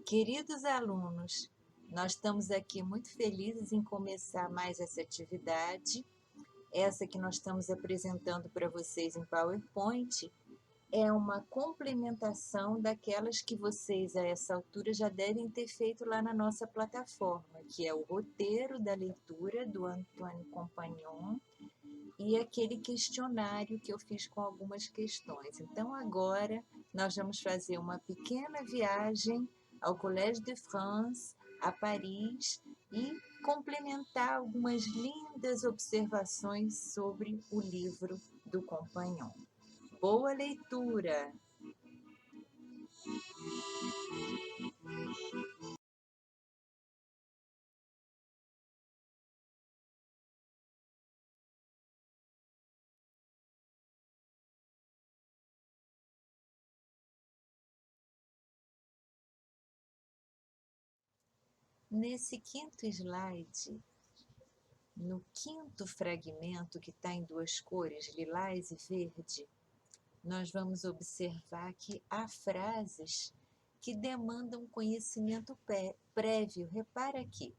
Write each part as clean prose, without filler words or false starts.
Queridos alunos, nós estamos aqui muito felizes em começar mais essa atividade. Essa que nós estamos apresentando para vocês em PowerPoint é uma complementação daquelas que vocês, a essa altura, já devem ter feito lá na nossa plataforma, que é o roteiro da leitura do Antoine Compagnon e aquele questionário que eu fiz com algumas questões. Então, agora, nós vamos fazer uma pequena viagem ao Collège de France, a Paris, e complementar algumas lindas observações sobre o livro do Compagnon. Boa leitura! Nesse quinto slide, no quinto fragmento, que está em duas cores, lilás e verde, nós vamos observar que há frases que demandam conhecimento prévio. Repara aqui,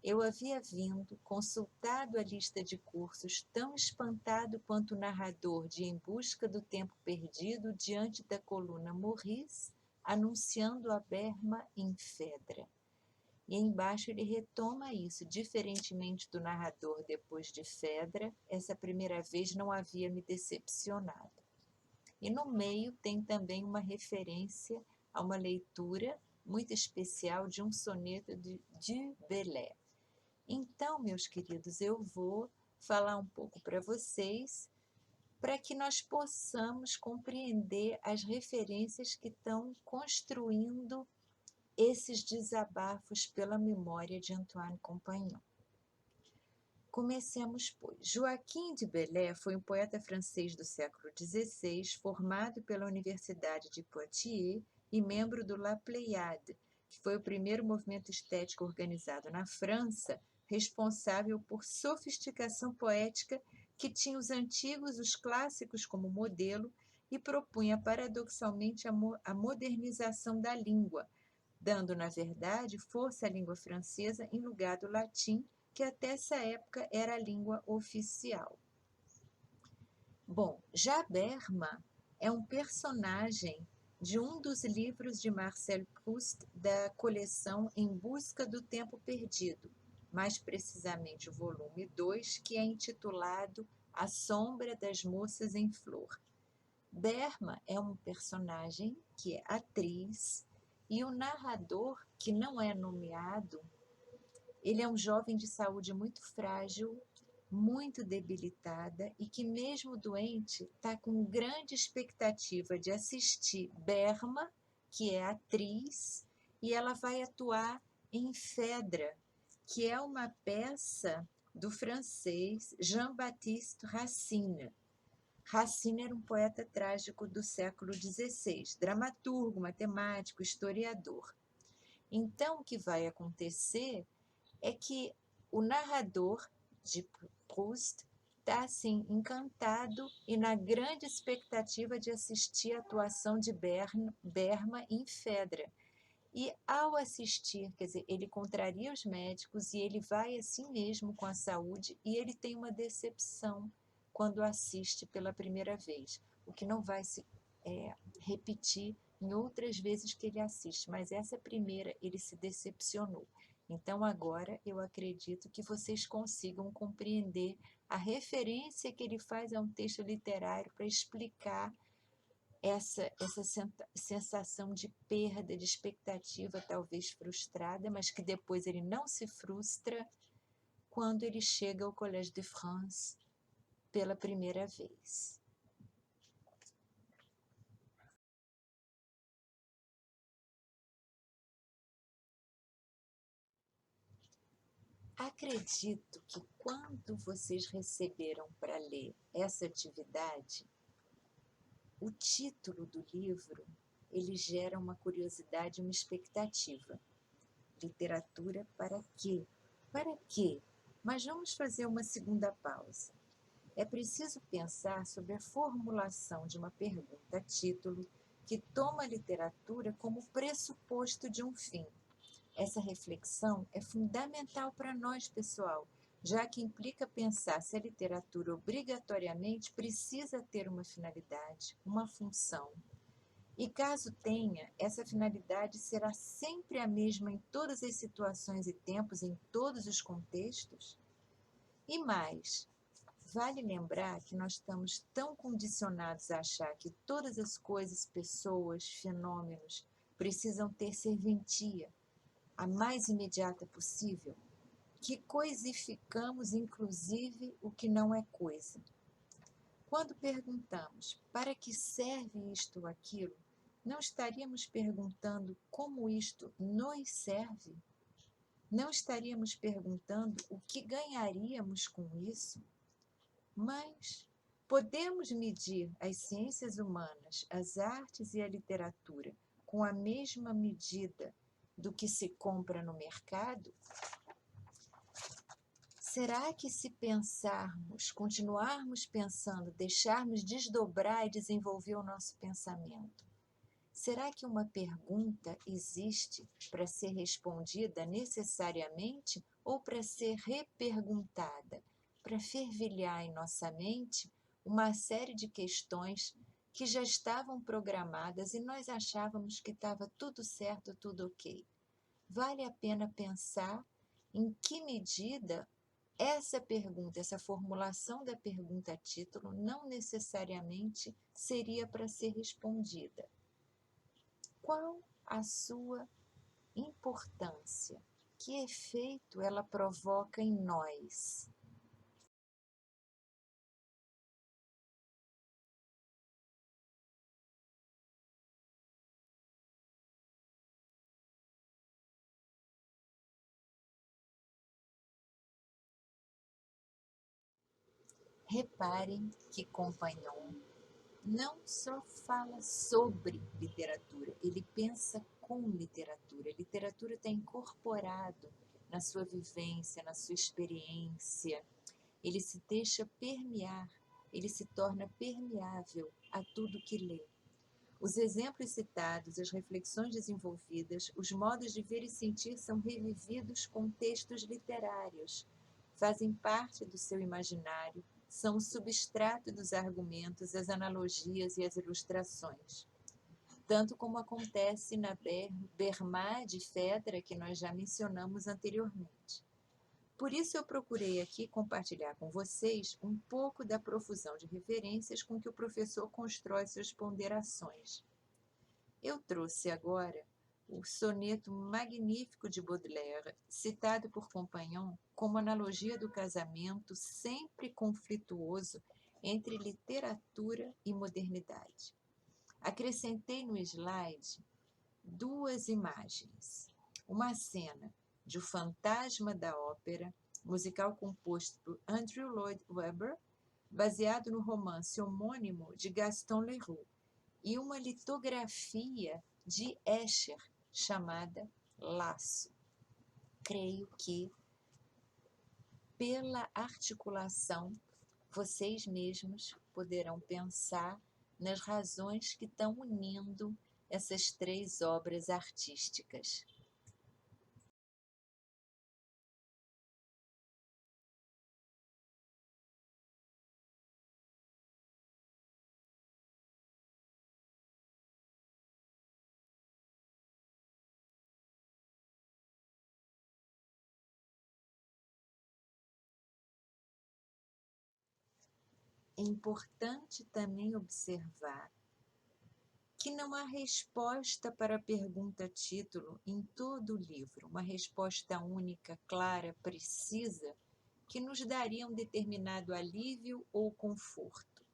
eu havia vindo, consultado a lista de cursos, tão espantado quanto o narrador de Em Busca do Tempo Perdido diante da coluna Maurice, anunciando a berma em Phèdre. E embaixo ele retoma isso, diferentemente do narrador depois de Phèdre, essa primeira vez não havia me decepcionado. E no meio tem também uma referência a uma leitura muito especial de um soneto de Du Bellay. Então, meus queridos, eu vou falar um pouco para vocês, para que nós possamos compreender as referências que estão construindo esses desabafos pela memória de Antoine Compagnon. Comecemos, pois. Joaquim de Bellay foi um poeta francês do século XVI, formado pela Universidade de Poitiers e membro do La Pléiade, que foi o primeiro movimento estético organizado na França, responsável por sofisticação poética que tinha os antigos, os clássicos como modelo e propunha paradoxalmente a modernização da língua, dando, na verdade, força à língua francesa em lugar do latim, que até essa época era a língua oficial. Bom, já Berma é um personagem de um dos livros de Marcel Proust da coleção Em Busca do Tempo Perdido, mais precisamente o volume 2, que é intitulado A Sombra das Moças em Flor. Berma é um personagem que é atriz e o narrador, que não é nomeado, ele é um jovem de saúde muito frágil, muito debilitada e que, mesmo doente, está com grande expectativa de assistir Berma, que é atriz, e ela vai atuar em Phèdre, que é uma peça do francês Jean-Baptiste Racine. Racine era um poeta trágico do século XVI, dramaturgo, matemático, historiador. Então, o que vai acontecer é que o narrador de Proust está assim encantado e na grande expectativa de assistir a atuação de Berma em Phèdre. E ao assistir, quer dizer, ele contraria os médicos e ele vai assim mesmo com a saúde e ele tem uma decepção quando assiste pela primeira vez, o que não vai se repetir em outras vezes que ele assiste, mas essa primeira ele se decepcionou. Então agora eu acredito que vocês consigam compreender a referência que ele faz a um texto literário para explicar essa sensação de perda, de expectativa talvez frustrada, mas que depois ele não se frustra quando ele chega ao Collège de France pela primeira vez. Acredito que quando vocês receberam para ler essa atividade, o título do livro, ele gera uma curiosidade e uma expectativa. Literatura para quê? Para quê? Mas vamos fazer uma segunda pausa. É preciso pensar sobre a formulação de uma pergunta-título que toma a literatura como pressuposto de um fim. Essa reflexão é fundamental para nós, pessoal, já que implica pensar se a literatura obrigatoriamente precisa ter uma finalidade, uma função. E caso tenha, essa finalidade será sempre a mesma em todas as situações e tempos, em todos os contextos? E mais, vale lembrar que nós estamos tão condicionados a achar que todas as coisas, pessoas, fenômenos precisam ter serventia, a mais imediata possível, que coisificamos inclusive o que não é coisa. Quando perguntamos para que serve isto ou aquilo, não estaríamos perguntando como isto nos serve? Não estaríamos perguntando o que ganharíamos com isso? Mas podemos medir as ciências humanas, as artes e a literatura com a mesma medida do que se compra no mercado? Será que se pensarmos, continuarmos pensando, deixarmos desdobrar e desenvolver o nosso pensamento, será que uma pergunta existe para ser respondida necessariamente ou para ser reperguntada, para fervilhar em nossa mente uma série de questões que já estavam programadas e nós achávamos que estava tudo certo, tudo ok? Vale a pena pensar em que medida essa pergunta, essa formulação da pergunta título não necessariamente seria para ser respondida. Qual a sua importância? Que efeito ela provoca em nós? Reparem que Compagnon não só fala sobre literatura, ele pensa com literatura. A literatura está incorporado na sua vivência, na sua experiência. Ele se deixa permear, ele se torna permeável a tudo que lê. Os exemplos citados, as reflexões desenvolvidas, os modos de ver e sentir são revividos com textos literários, fazem parte do seu imaginário, são o substrato dos argumentos, as analogias e as ilustrações. Tanto como acontece na Bernard de Fedra, que nós já mencionamos anteriormente. Por isso eu procurei aqui compartilhar com vocês um pouco da profusão de referências com que o professor constrói suas ponderações. Eu trouxe agora o soneto magnífico de Baudelaire, citado por Compagnon como analogia do casamento sempre conflituoso entre literatura e modernidade. Acrescentei no slide duas imagens. Uma cena de O Fantasma da Ópera, musical composto por Andrew Lloyd Webber, baseado no romance homônimo de Gaston Leroux, e uma litografia de Escher, chamada Laço. Creio que, pela articulação, vocês mesmos poderão pensar nas razões que estão unindo essas três obras artísticas. É importante também observar que não há resposta para a pergunta título em todo o livro, uma resposta única, clara, precisa, que nos daria um determinado alívio ou conforto.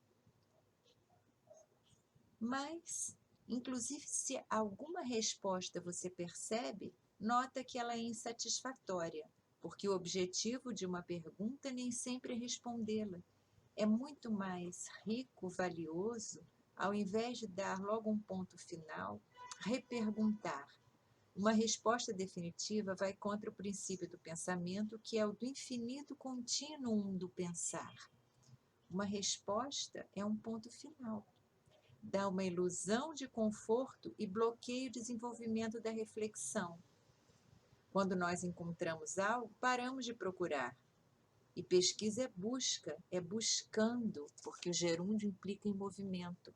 Mas, inclusive, se alguma resposta você percebe, nota que ela é insatisfatória, porque o objetivo de uma pergunta nem sempre é respondê-la. É muito mais rico, valioso, ao invés de dar logo um ponto final, reperguntar. Uma resposta definitiva vai contra o princípio do pensamento, que é o do infinito contínuo do pensar. Uma resposta é um ponto final. Dá uma ilusão de conforto e bloqueia o desenvolvimento da reflexão. Quando nós encontramos algo, paramos de procurar. E pesquisa é busca, é buscando, porque o gerúndio implica em movimento.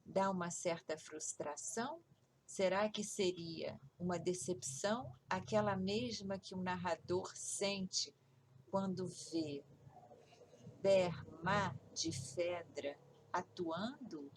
Dá uma certa frustração? Será que seria uma decepção, aquela mesma que o narrador sente quando vê Berma de Fedra atuando